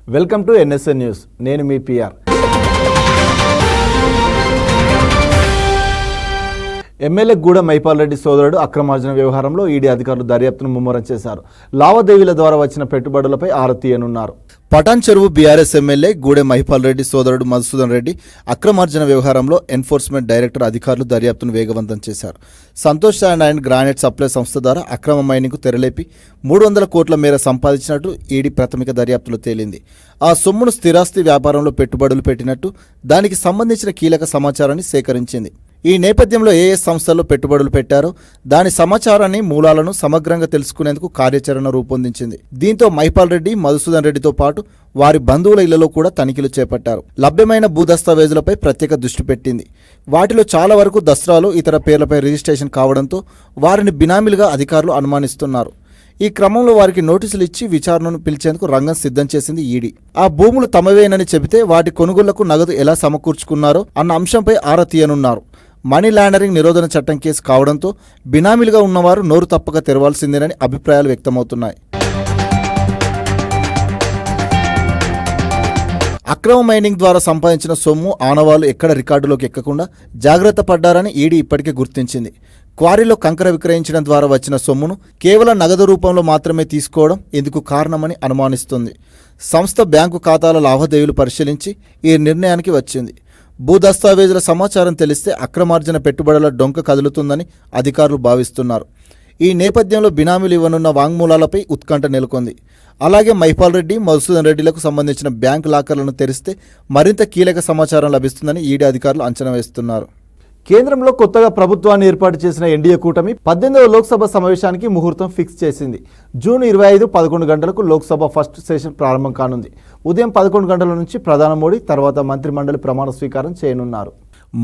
Welcome to NSN news. నేను మీ PR. MLA Gudem Mypal Reddy సోదరుడు అక్రమార్జన వ్యవహారంలో ఈడీ అధికారులు దర్యాప్తును ముమ్మరం చేశారు. లావాదేవీల ద్వారా వచ్చిన పెట్టుబడులపై ఆరా తీయనున్నారు. పటాన్ చెరువు బీఆర్ఎస్ ఎమ్మెల్యే గూడెం మైపాల్ రెడ్డి సోదరుడు మధుసూదన్ రెడ్డి అక్రమార్జన వ్యవహారంలో ఎన్ఫోర్స్మెంట్ డైరెక్టర్ అధికారులు దర్యాప్తును వేగవంతం చేశారు. Santosh sand and granite supply సంస్థ ద్వారా అక్రమ మైనింగ్కు తెరలేపి 300 కోట్ల మేర సంపాదించినట్టు ఈడీ ప్రాథమిక దర్యాప్తులో తేలింది. ఆ సొమ్మును స్థిరాస్తి వ్యాపారంలో పెట్టుబడులు పెట్టినట్టు దానికి సంబంధించిన కీలక సమాచారాన్ని సేకరించింది. ఈ నేపథ్యంలో ఏ సంస్థల్లో పెట్టుబడులు పెట్టారో దాని సమాచారాన్ని మూలాలను సమగ్రంగా తెలుసుకునేందుకు కార్యాచరణ రూపొందించింది. దీంతో మైపాల్ రెడ్డి మధుసూదన్ రెడ్డితో పాటు వారి బంధువుల ఇళ్లలో కూడా తనిఖీలు చేపట్టారు. లభ్యమైన భూ దస్తావేజులపై ప్రత్యేక దృష్టి పెట్టింది. వాటిలో చాలా వరకు దస్త్రాలు ఇతర పేర్లపై రిజిస్ట్రేషన్ కావడంతో వారిని బినామీలుగా అధికారులు అనుమానిస్తున్నారు. ఈ క్రమంలో వారికి నోటీసులు ఇచ్చి విచారణను పిలిచేందుకు రంగం సిద్ధం చేసింది ఈడీ. ఆ భూములు తమవేనని చెబితే వాటి కొనుగోళ్లకు నగదు ఎలా సమకూర్చుకున్నారో అన్న అంశంపై ఆరా తీయనున్నారు. మనీ లాండరింగ్ నిరోధన చట్టం కేసు కావడంతో బినామీలుగా ఉన్నవారు నోరు తప్పక తెరవాల్సిందేనని అభిప్రాయాలు వ్యక్తమవుతున్నాయి. అక్రమ మైనింగ్ ద్వారా సంపాదించిన సొమ్ము ఆనవాళ్లు ఎక్కడ రికార్డులోకి ఎక్కకుండా జాగ్రత్త పడ్డారని ఈడీ ఇప్పటికే గుర్తించింది. క్వారీలో కంకర విక్రయించడం ద్వారా వచ్చిన సొమ్మును కేవలం నగదు రూపంలో మాత్రమే తీసుకోవడం ఇందుకు కారణమని అనుమానిస్తుంది. సంస్థ బ్యాంకు ఖాతాల లావాదేవీలు పరిశీలించి ఈ నిర్ణయానికి వచ్చింది. భూ దస్తావేజుల సమాచారం తెలిస్తే అక్రమార్జన పెట్టుబడుల డొంక కదులుతుందని అధికారులు భావిస్తున్నారు. ఈ నేపథ్యంలో బినామీలు ఇవ్వనున్న వాంగ్మూలాలపై ఉత్కంఠ నెలకొంది. అలాగే మైపాల్ రెడ్డి, మధుసూదన్ రెడ్డిలకు సంబంధించిన బ్యాంకు లాకర్లను తెరిస్తే మరింత కీలక సమాచారం లభిస్తుందని ఈడీ అధికారులు అంచనా వేస్తున్నారు. కేంద్రంలో కొత్తగా ప్రభుత్వాన్ని ఏర్పాటు చేసిన ఎన్డీఏ కూటమి 18వ లోక్సభ సమావేశానికి ముహూర్తం ఫిక్స్ చేసింది. జూన్ 25 11 గంటలకు లోక్సభ ఫస్ట్ సెషన్ ప్రారంభం కానుంది. ఉదయం 11 గంటల నుంచి ప్రధాని మోడీ తర్వాత మంత్రిమండలి ప్రమాణ స్వీకారం చేయనున్నారు.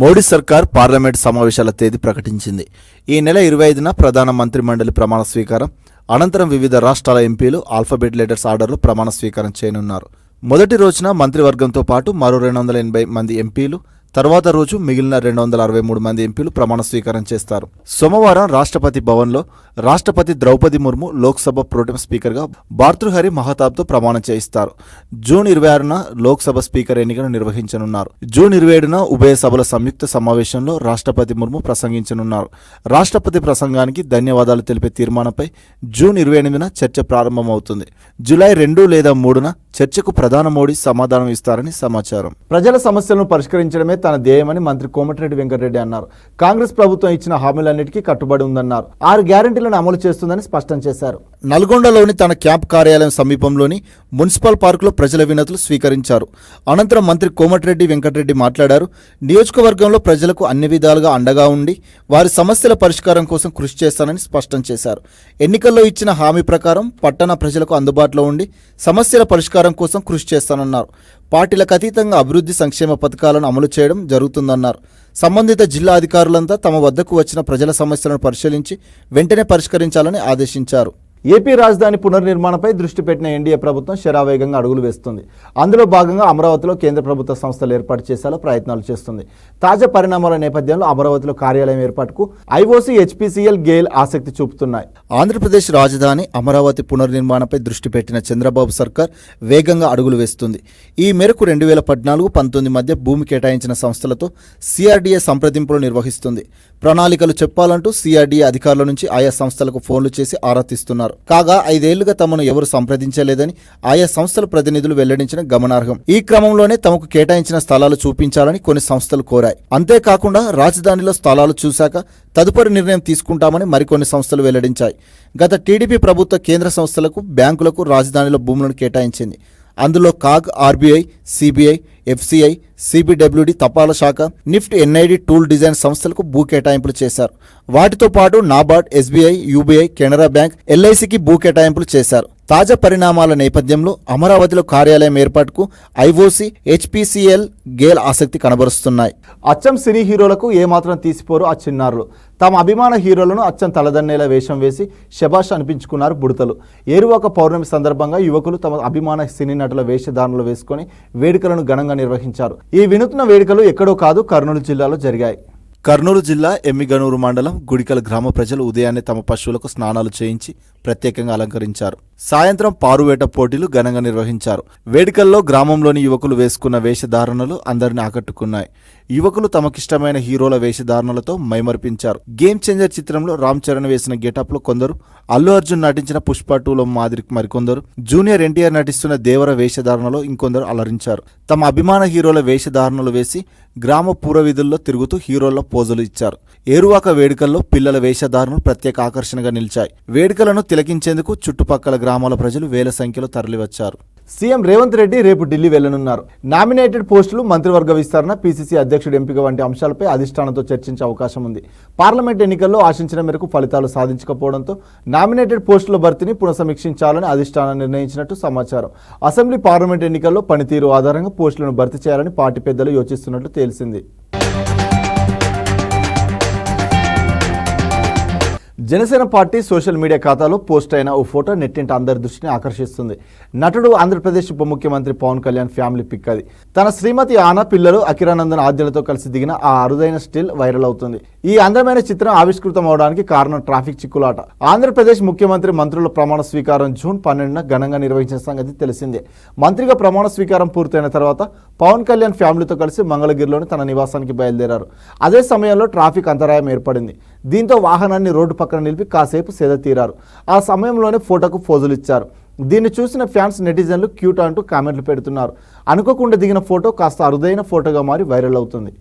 మోడీ సర్కార్ పార్లమెంట్ సమావేశాల తేదీ ప్రకటించింది. ఈ నెల 25న ప్రధాన మంత్రిమండలి ప్రమాణ స్వీకారం అనంతరం వివిధ రాష్ట్రాల ఎంపీలు ఆల్ఫాబెట్ లెటర్స్ ఆర్డర్లో ప్రమాణ స్వీకారం చేయనున్నారు. మొదటి రోజున మంత్రివర్గంతో పాటు మరో 280 మంది ఎంపీలు, తర్వాత రోజు మిగిలిన 263 మంది ఎంపీలు ప్రమాణ స్వీకారం చేస్తారు. సోమవారం రాష్ట్రపతి భవన్లో రాష్ట్రపతి ద్రౌపది ముర్ము లోక్సభ ప్రోటెం స్పీకర్గా భార్తృహరి మహతాబ్తో ప్రమాణం చేయిస్తారు. జూన్ 26న లోక్సభ స్పీకర్ ఎన్నికను నిర్వహించనున్నారు. జూన్ 27న ఉభయ సభల సంయుక్త సమావేశంలో రాష్ట్రపతి ముర్ము ప్రసంగించనున్నారు. రాష్ట్రపతి ప్రసంగానికి ధన్యవాదాలు తెలిపే తీర్మానంపై జూన్ 28న చర్చ ప్రారంభమవుతుంది. జూలై 2 లేదా 3న చర్చకు ప్రధాని మోడీ సమాధానం ఇస్తారని సమాచారం. ప్రజల సమస్యలను పరిష్కరించడమే తన ధ్యేయమని మంత్రి కోమటిరెడ్డి వెంకటరెడ్డి అన్నారు. కాంగ్రెస్ ప్రభుత్వం ఇచ్చిన హామీలన్నిటికీ కట్టుబడి ఉందన్నారు. 6 గ్యారెంటీలను అమలు చేస్తుందని స్పష్టం చేశారు. నల్గొండలోని తన క్యాంప్ కార్యాలయం సమీపంలోని మున్సిపల్ పార్కులో ప్రజల వినతులు స్వీకరించారు. అనంతరం మంత్రి కోమటిరెడ్డి వెంకటరెడ్డి మాట్లాడారు. నియోజకవర్గంలో ప్రజలకు అన్ని విధాలుగా అండగా ఉండి వారి సమస్యల పరిష్కారం కోసం కృషి చేస్తానని స్పష్టం చేశారు. ఎన్నికల్లో ఇచ్చిన హామీ ప్రకారం పట్టణ ప్రజలకు అందుబాటులో ఉండి సమస్యల పరిష్కారం కోసం కృషి చేస్తానన్నారు. పార్టీలకు అతీతంగా అభివృద్ధి సంక్షేమ పథకాలను అమలు చేయడం జరుగుతుందన్నారు. సంబంధిత జిల్లా అధికారులంతా తమ వద్దకు వచ్చిన ప్రజల సమస్యలను పరిశీలించి వెంటనే పరిష్కరించాలని ఆదేశించారు. ఏపీ రాజధాని పునర్నిర్మాణంపై దృష్టి పెట్టిన ఎన్డీఏ ప్రభుత్వం శరావేగంగా అడుగులు వేస్తుంది. అందులో భాగంగా అమరావతిలో కేంద్ర ప్రభుత్వ సంస్థలు ఏర్పాటు చేసేలా ప్రయత్నాలు చేస్తుంది. తాజా పరిణామాల నేపథ్యంలో అమరావతిలో కార్యాలయం ఏర్పాటుకు ఐఓసీ, హెచ్పీసీఎల్, గేల్ ఆసక్తి చూపుతున్నాయి. ఆంధ్రప్రదేశ్ రాజధాని అమరావతి పునర్నిర్మాణంపై దృష్టి పెట్టిన చంద్రబాబు సర్కార్ వేగంగా అడుగులు వేస్తుంది. ఈ మేరకు 2014-19 మధ్య భూమి కేటాయించిన సంస్థలతో సిఆర్డీఏ సంప్రదింపులు నిర్వహిస్తుంది. ప్రణాళికలు చెప్పాలంటూ సిఆర్డీఏ అధికారుల నుంచి ఆయా సంస్థలకు ఫోన్లు చేసి ఆరా తీస్తున్నారు. కాగా 5 ఏళ్లుగా తమను ఎవరు సంప్రదించలేదని ఆయా సంస్థల ప్రతినిధులు వెల్లడించిన గమనార్హం. ఈ క్రమంలోనే తమకు కేటాయించిన స్థలాలు చూపించాలని కొన్ని సంస్థలు కోరాయి. అంతేకాకుండా రాజధానిలో స్థలాలు చూశాక తదుపరి నిర్ణయం తీసుకుంటామని మరికొన్ని సంస్థలు వెల్లడించాయి. గత టీడీపీ ప్రభుత్వ కేంద్ర సంస్థలకు, బ్యాంకులకు రాజధానిలో భూములను కేటాయించింది. అందులో కాగ్, ఆర్బీఐ, సిబిఐ, ఎఫ్సిఐ, సిబిడబ్ల్యూడి, తపాలా శాఖ, నిఫ్ట్, ఎన్ఐడి, టూల్ డిజైన్ సంస్థలకు భూ కేటాయింపులు చేశారు. వాటితో పాటు NABARD, SBI, UBI, Canara bank, ఎల్ఐసికి భూ కేటాయింపులు చేశారు. తాజా పరిణామాల నేపథ్యంలో అమరావతిలో కార్యాలయం ఏర్పాటుకు ఐఓసీ, హెచ్పీసీఎల్, గేల్ ఆసక్తి కనబరుస్తున్నాయి. అచ్చం సినీ హీరోలకు ఏమాత్రం తీసిపోరు ఆ చిన్నారులు. తమ అభిమాన హీరోలను అచ్చం తలదన్నేలా వేషం వేసి శభాష్ అనిపించుకున్నారు బుడతలు. ఏరువాక పౌర్ణమి సందర్భంగా యువకులు తమ అభిమాన సినీ నటుల వేషధారణలు వేసుకుని వేడుకలను ఘనంగా నిర్వహించారు. ఈ వినూత్న వేడుకలు ఎక్కడో కాదు, కర్నూలు జిల్లాలో జరిగాయి. కర్నూలు జిల్లా ఎమ్మిగనూరు మండలం గుడికల్ గ్రామ ప్రజలు ఉదయాన్నే తమ పశువులకు స్నానాలు చేయించి ప్రత్యేకంగా అలంకరించారు. సాయంత్రం పారువేట పోటీలు ఘనంగా నిర్వహించారు. వేడుకల్లో గ్రామంలోని యువకులు వేసుకున్న వేషధారణలు అందరిని ఆకట్టుకున్నాయి. యువకులు తమకిష్టమైన హీరోల వేషధారణలతో మైమర్పించారు. గేమ్ చేంజర్ చిత్రంలో రామ్ చరణ్ వేసిన గెటప్ లో కొందరు, అల్లు అర్జున్ నటించిన పుష్ప 2లో మాదిరి మరికొందరు, జూనియర్ ఎన్టీఆర్ నటిస్తున్న దేవర వేషధారణలో ఇంకొందరు అలరించారు. తమ అభిమాన హీరోల వేషధారణలు వేసి గ్రామ పూర్వవీధుల్లో తిరుగుతూ హీరోల పోజులు ఇచ్చారు. ఏరువాక వేడుకల్లో పిల్లల వేషధారణలు ప్రత్యేక ఆకర్షణగా నిలిచాయి. వేడుకలను తిలకించేందుకు చుట్టుపక్కల గ్రామాల ప్రజలు వేల సంఖ్యలో తరలివచ్చారు. సీఎం రేవంత్ రెడ్డి రేపు ఢిల్లీ వెళ్లనున్నారు. నామినేటెడ్ పోస్టులు, మంత్రివర్గ విస్తరణ, పీసీసీ అధ్యక్షుడు ఎంపిక వంటి అంశాలపై అధిష్టానంతో చర్చించే అవకాశం ఉంది. పార్లమెంట్ ఎన్నికల్లో ఆశించిన మేరకు ఫలితాలు సాధించకపోవడంతో నామినేటెడ్ పోస్టుల భర్తీని పునఃసమీక్షించాలని అధిష్టానం నిర్ణయించినట్టు సమాచారం. అసెంబ్లీ, పార్లమెంట్ ఎన్నికల్లో పనితీరు ఆధారంగా పోస్టులను భర్తీ చేయాలని పార్టీ పెద్దలు యోచిస్తున్నట్లు తెలిసింది. జనసేన పార్టీ సోషల్ మీడియా ఖాతాలో పోస్ట్ అయిన ఓ ఫోటో నెట్టింట అందరి దృష్టిని ఆకర్షిస్తుంది. నటుడు, ఆంధ్రప్రదేశ్ ఉప ముఖ్యమంత్రి పవన్ కళ్యాణ్ ఫ్యామిలీ పిక్ అది. తన శ్రీమతి ఆన, పిల్లలు అకిరానందన్ ఆద్యులతో కలిసి దిగిన ఆ అరుదైన స్టిల్ వైరల్ అవుతుంది. ఈ అందమైన చిత్రం ఆవిష్కృతం అవడానికి కారణం ట్రాఫిక్ చిక్కులాట. ఆంధ్రప్రదేశ్ ముఖ్యమంత్రి మంత్రుల ప్రమాణ స్వీకారం జూన్ 12న ఘనంగా నిర్వహించిన సంగతి తెలిసిందే. మంత్రిగా ప్రమాణ స్వీకారం పూర్తయిన తర్వాత పవన్ కళ్యాణ్ ఫ్యామిలీతో కలిసి మంగళగిరిలోని తన నివాసానికి బయలుదేరారు. అదే సమయంలో ట్రాఫిక్ అంతరాయం ఏర్పడింది. దీంతో వాహనాన్ని రోడ్డు పక్కన నిలిపి కాసేపు సేద తీరారు. ఆ సమయంలోనే ఫోటోకు పోజులు ఇచ్చారు. దీన్ని చూసిన ఫ్యాన్స్, నెటిజన్లు క్యూట్ అంటూ కామెంట్లు పెడుతున్నారు. అనుకోకుండా దిగిన ఫోటో కాస్త అరుదైన ఫోటోగా మారి వైరల్ అవుతుంది.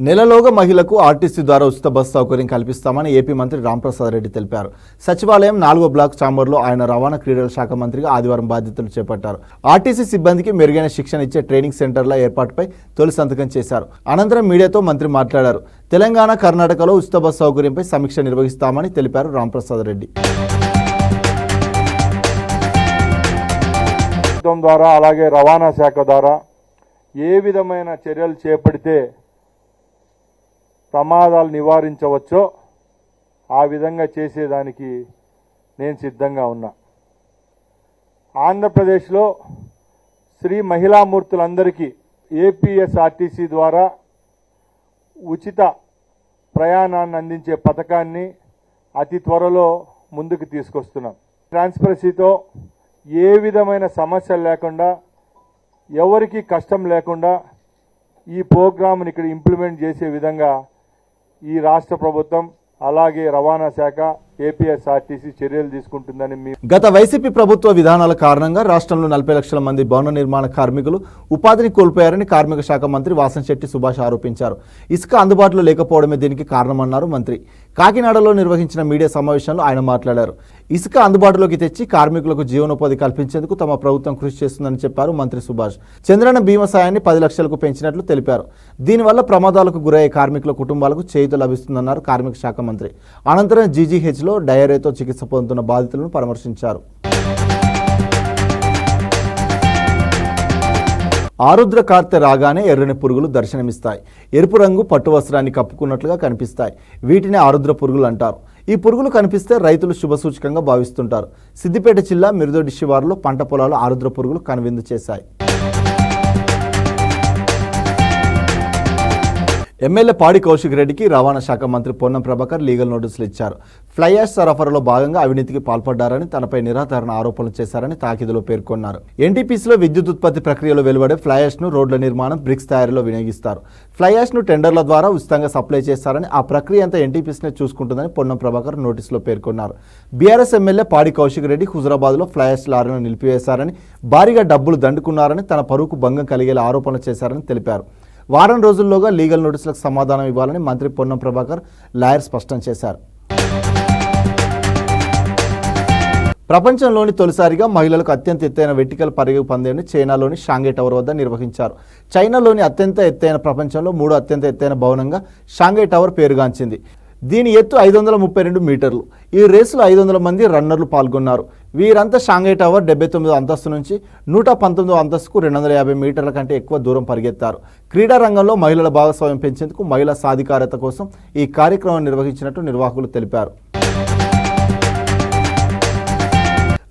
నెలలోగా మహిళలకు ఆర్టీసీ ద్వారా ఉచిత బస్సు సౌకర్యం కల్పిస్తామని ఏపీ మంత్రి రాంప్రసాద్ రెడ్డి తెలిపారు. సచివాలయం 4వ బ్లాక్ ఛాంబర్లో ఆయన రవాణా, క్రీడల శాఖ మంత్రిగా ఆదివారం బాధ్యతలు చేపట్టారు. ఆర్టీసీ సిబ్బందికి మెరుగైన శిక్షణ ఇచ్చే ట్రైనింగ్ సెంటర్ల ఏర్పాటుపై తొలి సంతకం చేశారు. అనంతరం మీడియాతో మంత్రి మాట్లాడారు. తెలంగాణ, కర్ణాటకలో ఉచిత బస్సు సౌకర్యంపై సమీక్ష నిర్వహిస్తామని తెలిపారు రాంప్రసాద్ రెడ్డి. ద్వారా అలాగే రవాణా శాఖ ద్వారా ఏ విధమైన చర్యలు చేపడితే ప్రమాదాలు నివారించవచ్చో ఆ విధంగా చేసేదానికి నేను సిద్ధంగా ఉన్నా. ఆంధ్రప్రదేశ్లో శ్రీ మహిళామూర్తులందరికీ ఏపీఎస్ఆర్టీసీ ద్వారా ఉచిత ప్రయాణాన్ని అందించే పథకాన్ని అతి త్వరలో ముందుకు తీసుకొస్తున్నాం. ట్రాన్స్పరెన్సీతో ఏ విధమైన సమస్యలు లేకుండా, ఎవరికి కష్టం లేకుండా ఈ ప్రోగ్రామ్ని ఇక్కడ ఇంప్లిమెంట్ చేసే విధంగా ఈ రాష్ట్ర ప్రభుత్వం అలాగే రవాణా శాఖ, ఏపీఎస్ఆర్టీసీ చర్యలు తీసుకుంటుందని గత వైసీపీ ప్రభుత్వ విధానాల కారణంగా రాష్ట్రంలో 40 లక్షల మంది భవన నిర్మాణ కార్మికులు ఉపాధిని కోల్పోయారని కార్మిక శాఖ మంత్రి వాసంశెట్టి సుభాష్ ఆరోపించారు. ఇసుక అందుబాటులో లేకపోవడమే దీనికి కారణమన్నారు మంత్రి. కాకినాడలో నిర్వహించిన మీడియా సమావేశంలో ఆయన మాట్లాడారు. ఇసుక అందుబాటులోకి తెచ్చి కార్మికులకు జీవనోపాధి కల్పించేందుకు తమ ప్రభుత్వం కృషి చేస్తుందని చెప్పారు మంత్రి సుభాష్. చంద్రన్న బీమా సాయాన్ని 10 లక్షలకు పెంచినట్లు తెలిపారు. దీనివల్ల ప్రమాదాలకు గురయ్యే కార్మికుల కుటుంబాలకు చేయూత లభిస్తుందన్నారు కార్మిక శాఖ మంత్రి. అనంతరం జీజీహెచ్లో డయేరియాతో చికిత్స పొందుతున్న బాధితులను పరామర్శించారు. ఆరుద్ర కార్తె రాగానే ఎర్రని పురుగులు దర్శనమిస్తాయి. ఎరుపు రంగు పట్టు వస్త్రాన్ని కప్పుకున్నట్లుగా కనిపిస్తాయి. వీటిని ఆరుద్ర పురుగులు అంటారు. ఈ పురుగులు కనిపిస్తే రైతులు శుభసూచకంగా భావిస్తుంటారు. సిద్దిపేట జిల్లా మిరుదొడ్డి శివారులో పంట పొలాలు ఆరుద్ర పురుగులు కనువిందు చేశాయి. ఎమ్మెల్యే పాడి కౌశిక్ రెడ్డికి రవాణా శాఖ మంత్రి పొన్నం ప్రభాకర్ లీగల్ నోటీసులు ఇచ్చారు. ఫ్లై యాష్ సరఫరాలో భాగంగా అవినీతికి పాల్పడ్డారని, తనపై నిరాధారణ ఆరోపణలు చేశారని తాకీదులో పేర్కొన్నారు. ఎన్టీపీసీలో విద్యుత్ ఉత్పత్తి ప్రక్రియలో వెలువడే ఫ్లై యాష్ను రోడ్ల నిర్మాణం, బ్రిక్స్ తయారీలో వినియోగిస్తారు. ఫ్లై యాష్ను టెండర్ల ద్వారా ఉచితంగా సప్లై చేస్తారని, ఆ ప్రక్రియ అంతా ఎన్టీపీసీనే చూసుకుంటుందని పొన్నం ప్రభాకర్ నోటీసులో పేర్కొన్నారు. బీఆర్ఎస్ ఎమ్మెల్యే పాడి కౌశిక్ రెడ్డి హుజురాబాద్లో ఫ్లై యాష్ లారీలను నిలిపివేశారని, భారీగా డబ్బులు దండుకున్నారని, తన పరువుకు భంగం కలిగేలా ఆరోపణలు చేశారని తెలిపారు. వారం రోజుల్లోగా లీగల్ నోటీసులకు సమాధానం ఇవ్వాలని మంత్రి పొన్నం ప్రభాకర్ లాయర్ స్పష్టం చేశారు. ప్రపంచంలోని తొలిసారిగా మహిళలకు అత్యంత ఎత్తైన వెర్టికల్ పరుగు పందెంను చైనాలోని షాంఘై టవర్ వద్ద నిర్వహించారు. చైనాలోని అత్యంత ఎత్తైన ప్రపంచంలో 3వ అత్యంత ఎత్తైన భవనంగా షాంఘై టవర్ పేరుగాంచింది. దీని ఎత్తు 532 మీటర్లు. ఈ రేసులో 500 మంది రన్నర్లు పాల్గొన్నారు. వీరంతా షాంఘై టవర్ 79వ అంతస్తు నుంచి 119వ అంతస్తుకు 250 మీటర్ల కంటే ఎక్కువ దూరం పరిగెత్తారు. క్రీడా రంగంలో మహిళల భాగస్వామ్యం పెంచేందుకు, మహిళా సాధికారత కోసం ఈ కార్యక్రమం నిర్వహించినట్టు నిర్వాహకులు తెలిపారు.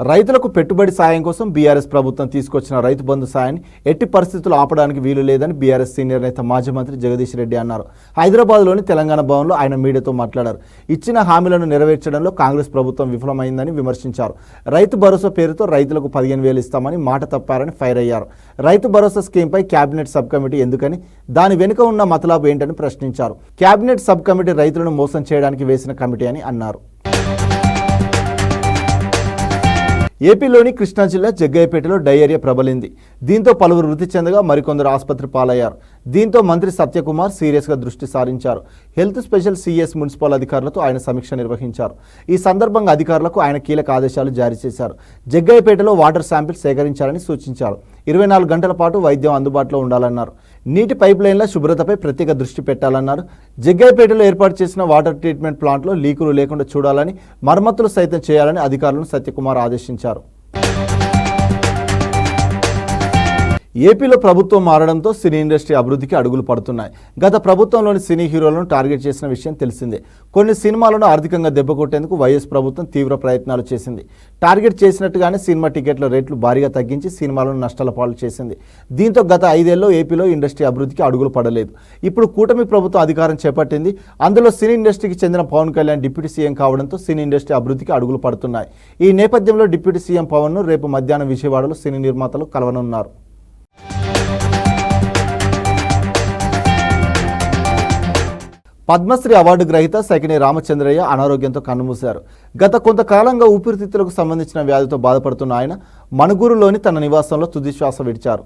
రైతులకు పెట్టుబడి సాయం కోసం బీఆర్ఎస్ ప్రభుత్వం తీసుకొచ్చిన రైతు బంధు సాయాన్ని ఎట్టి పరిస్థితులు ఆపడానికి వీలు లేదని బీఆర్ఎస్ సీనియర్ నేత మాజీ మంత్రి జగదీష్ రెడ్డి అన్నారు. హైదరాబాద్లోని తెలంగాణ భవన్లో ఆయన మీడియాతో మాట్లాడారు. ఇచ్చిన హామీలను నెరవేర్చడంలో కాంగ్రెస్ ప్రభుత్వం విఫలమైందని విమర్శించారు. రైతు భరోసా పేరుతో రైతులకు 15,000 ఇస్తామని మాట తప్పారని ఫైర్ అయ్యారు. Rythu Bharosa స్కీమ్పై cabinet sub committee ఎందుకని, దాని వెనుక ఉన్న మతలాబు ఏంటని ప్రశ్నించారు. కేబినెట్ సబ్ కమిటీ రైతులను మోసం చేయడానికి వేసిన కమిటీ అని అన్నారు. ఏపీలోని కృష్ణా జిల్లా జగ్గయ్యపేటలో డయేరియా ప్రబలింది. దీంతో పలువురు మృతి చెందగా మరికొందరు ఆసుపత్రి పాలయ్యారు. దీంతో మంత్రి సత్యకుమార్ సీరియస్గా దృష్టి సారించారు. హెల్త్ స్పెషల్ సిఎస్ మున్సిపల్ అధికారులతో ఆయన సమీక్ష నిర్వహించారు. ఈ సందర్భంగా అధికారులకు ఆయన కీలక ఆదేశాలు జారీ చేశారు. జగ్గయ్యపేటలో వాటర్ శాంపిల్స్ సేకరించాలని సూచించారు. 24 గంటల పాటు వైద్యం అందుబాటులో ఉండాలన్నారు. నీటి పైప్ లైన్ల శుభ్రతపై ప్రత్యేక దృష్టి పెట్టాలన్నారు. జగ్గయ్యపేటలో ఏర్పాటు చేసిన వాటర్ ట్రీట్మెంట్ ప్లాంట్లో లీకులు లేకుండా చూడాలని, మరమ్మతులు సైతం చేయాలని అధికారులను సత్యకుమార్ ఆదేశించారు. ఏపీలో ప్రభుత్వం మారడంతో సినీ ఇండస్ట్రీ అభివృద్ధికి అడుగులు పడుతున్నాయి. గత ప్రభుత్వంలోని సినీ హీరోలను టార్గెట్ చేసిన విషయం తెలిసిందే. కొన్ని సినిమాలను ఆర్థికంగా దెబ్బకొట్టేందుకు వైఎస్ ప్రభుత్వం తీవ్ర ప్రయత్నాలు చేసింది. టార్గెట్ చేసినట్టుగానే సినిమా టికెట్ల రేట్లు భారీగా తగ్గించి సినిమాలను నష్టాల పాలు చేసింది. దీంతో గత 5 ఏళ్లలో ఏపీలో ఇండస్ట్రీ అభివృద్ధికి అడుగులు పడలేదు. ఇప్పుడు కూటమి ప్రభుత్వం అధికారం చేపట్టింది. అందులో సినీ ఇండస్ట్రీకి చెందిన పవన్ కళ్యాణ్ డిప్యూటీ సీఎం కావడంతో సినీ ఇండస్ట్రీ అభివృద్ధికి అడుగులు పడుతున్నాయి. ఈ నేపథ్యంలో డిప్యూటీ సీఎం పవన్ను రేపు మధ్యాహ్నం విజయవాడలో సినీ నిర్మాతలు కలవనున్నారు. పద్మశ్రీ అవార్డు గ్రహీత సకినే రామచంద్రయ్య అనారోగ్యంతో కన్నుమూశారు. గత కొంతకాలంగా ఊపిరితిత్తులకు సంబంధించిన వ్యాధితో బాధపడుతున్న ఆయన మణుగూరులోని తన నివాసంలో తుదిశ్వాస విడిచారు.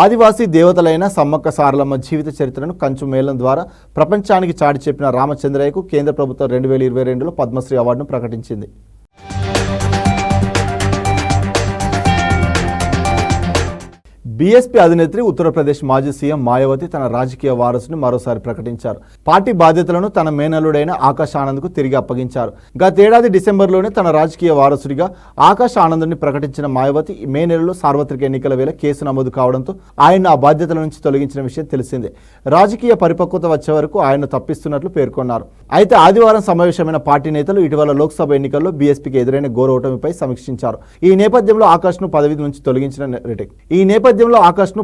ఆదివాసీ దేవతలైన సమ్మక్క సారలమ్మ జీవిత చరిత్రను కంచు మేళం ద్వారా ప్రపంచానికి చాటి చెప్పిన రామచంద్రయ్యకు కేంద్ర ప్రభుత్వం 2022లో పద్మశ్రీ అవార్డును ప్రకటించింది. బీఎస్పీ అధినేత్రి ఉత్తరప్రదేశ్ మాజీ సీఎం మాయావతి తన రాజకీయ వారసుని మరోసారి ప్రకటించారు. పార్టీ బాధ్యతలను తన మేనల్లుడైన ఆకాష్ ఆనంద్కు తిరిగి అప్పగించారు. గతేడాది డిసెంబర్లోనే తన రాజకీయ వారసుడిగా ఆకాష్ ఆనంద్ని ప్రకటించిన మాయావతి మే నెలలో సార్వత్రిక ఎన్నికల వేళ కేసు నమోదు కావడంతో ఆయన్ను ఆ బాధ్యతల నుంచి తొలగించిన విషయం తెలిసిందే. రాజకీయ పరిపక్వత వచ్చే వరకు ఆయన్ను తప్పిస్తున్నట్లు పేర్కొన్నారు. అయితే ఆదివారం సమావేశమైన పార్టీ నేతలు ఇటీవల లోక్సభ ఎన్నికల్లో బీఎస్పీకి ఎదురైన ఘోర ఓటమిపై సమీక్షించారు. ఈ నేపథ్యంలో ఆకాష్ను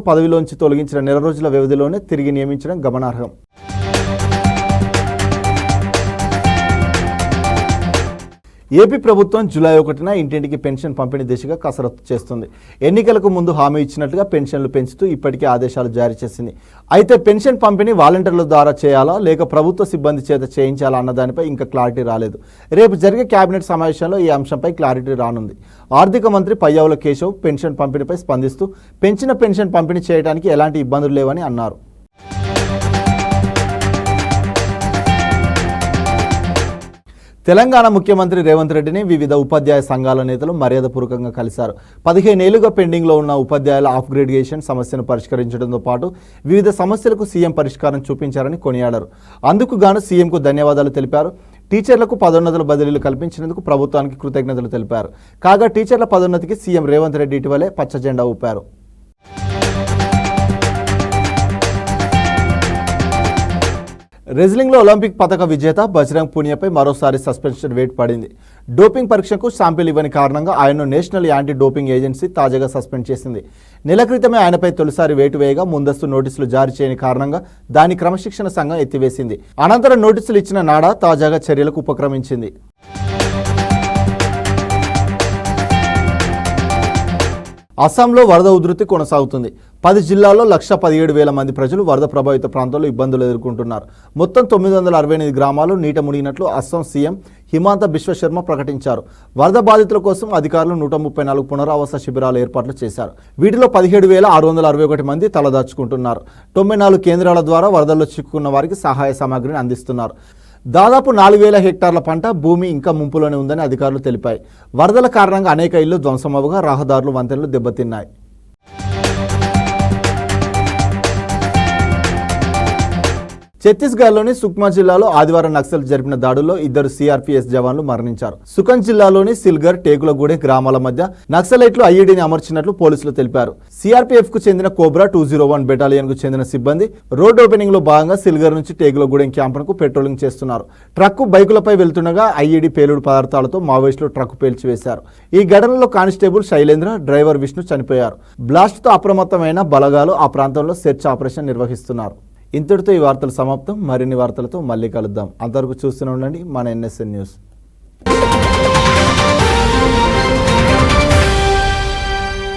పదవి నుంచి తొలగించిన నెల రోజుల వ్యవధిలోనే తిరిగి నియమించడం గమనార్హం. ఏపీ ప్రభుత్వం జూలై 1న ఇంటింటికి పెన్షన్ పంపిణీ దిశగా కసరత్తు చేస్తుంది. ఎన్నికలకు ముందు హామీ ఇచ్చినట్లుగా పెన్షన్లు పెంచుతూ ఇప్పటికే ఆదేశాలు జారీ చేసింది. అయితే పెన్షన్ పంపిణీ వాలంటీర్ల ద్వారా చేయాలా లేక ప్రభుత్వ సిబ్బంది చేత చేయించాలా అన్న దానిపై ఇంకా క్లారిటీ రాలేదు. రేపు జరిగే కేబినెట్ సమావేశంలో ఈ అంశంపై క్లారిటీ రానుంది. ఆర్థిక మంత్రి పయ్యావుల కేశవ్ పెన్షన్ పంపిణీపై స్పందిస్తూ పెంచిన పెన్షన్ పంపిణీ చేయడానికి ఎలాంటి ఇబ్బందులు లేవని అన్నారు. తెలంగాణ ముఖ్యమంత్రి రేవంత్ రెడ్డిని వివిధ ఉపాధ్యాయ సంఘాల నేతలు మర్యాదపూర్వకంగా కలిశారు. 15 ఏళ్లుగా పెండింగ్లో ఉన్న ఉపాధ్యాయుల అప్గ్రేడేషన్ సమస్యను పరిష్కరించడంతో పాటు వివిధ సమస్యలకు సీఎం పరిష్కారం చూపించారని కొనియాడారు. అందుకు గాను సీఎంకు ధన్యవాదాలు తెలిపారు. టీచర్లకు పదోన్నతుల బదిలీలు కల్పించినందుకు ప్రభుత్వానికి కృతజ్ఞతలు తెలిపారు. కాగా టీచర్ల పదోన్నతికి సీఎం రేవంత్ రెడ్డి ఇటీవలే పచ్చ జెండా ఊపారు. రెజ్లింగ్లో ఒలింపిక్ పతక విజేత బజరంగ్ పూనియాపై మరోసారి సస్పెన్షన్ వేటు పడింది. డోపింగ్ పరీక్షకు శాంపిల్ ఇవ్వని కారణంగా ఆయన్ను నేషనల్ యాంటీ డోపింగ్ ఏజెన్సీ తాజాగా సస్పెండ్ చేసింది. నెల క్రితమే ఆయనపై తొలిసారి వేటు వేయగా ముందస్తు నోటీసులు జారీ చేయని కారణంగా దాని క్రమశిక్షణ సంఘం ఎత్తివేసింది. అనంతరం నోటీసులు ఇచ్చిన నాడా తాజాగా చర్యలకు ఉపక్రమించింది. అస్సాంలో వరద ఉధృతి కొనసాగుతుంది. 10 జిల్లాల్లో 117,000 మంది ప్రజలు వరద ప్రభావిత ప్రాంతాల్లో ఇబ్బందులు ఎదుర్కొంటున్నారు. మొత్తం 968 గ్రామాలు నీట మునిగినట్లు అస్సాం సీఎం హిమాంత బిశ్వ శర్మ ప్రకటించారు. వరద బాధితుల కోసం అధికారులు 134 పునరావాస శిబిరాలు ఏర్పాట్లు చేశారు. వీటిలో 17,661 మంది తలదాచుకుంటున్నారు. 94 కేంద్రాల ద్వారా వరదల్లో చిక్కుకున్న వారికి సహాయ సామాగ్రిని అందిస్తున్నారు. దాదాపు 4,000 హెక్టార్ల పంట భూమి ఇంకా ముంపులోనే ఉందని అధికారులు తెలిపాయి. వరదల కారణంగా అనేక ఇళ్లు ధ్వంసమవగా రహదారులు వంతెనలు దెబ్బతిన్నాయి. ఛత్తీస్గఢ్లోని సుక్మా జిల్లాలో ఆదివారం నక్సల్ జరిపిన దాడుల్లో 2 సిఆర్పీఎఫ్ జవాన్లు మరణించారు. సుకన్ జిల్లాలోని సిల్గర్, టేకులగూడెం గ్రామాల మధ్య నక్సలైట్లు ఐఈడీని అమర్చినట్లు పోలీసులు తెలిపారు. సిఆర్పీఎఫ్ కు చెందిన కోబ్రా 201 బెటాలియన్ కు చెందిన సిబ్బంది రోడ్ ఓపెనింగ్ లో భాగంగా సిల్గర్ నుంచి టేకులగూడెం క్యాంపునకు పెట్రోలింగ్ చేస్తున్నారు. ట్రక్కు బైకులపై వెళ్తుండగా ఐఈడీ పేలుడు పదార్థాలతో మావోయిస్టులు ట్రక్కు పేల్చివేశారు. ఈ ఘటనలో కానిస్టేబుల్ శైలేంద్ర, డ్రైవర్ విష్ణు చనిపోయారు. బ్లాస్ట్ తో అప్రమత్తమైన బలగాలు ఆ ప్రాంతంలో సెర్చ్ ఆపరేషన్ నిర్వహిస్తున్నారు. ఇంతటితో ఈ వార్తలు సమాప్తం. మరిన్ని వార్తలతో మళ్ళీ కలుద్దాం. అంతవరకు చూస్తూనే ఉండండి మన NSN న్యూస్.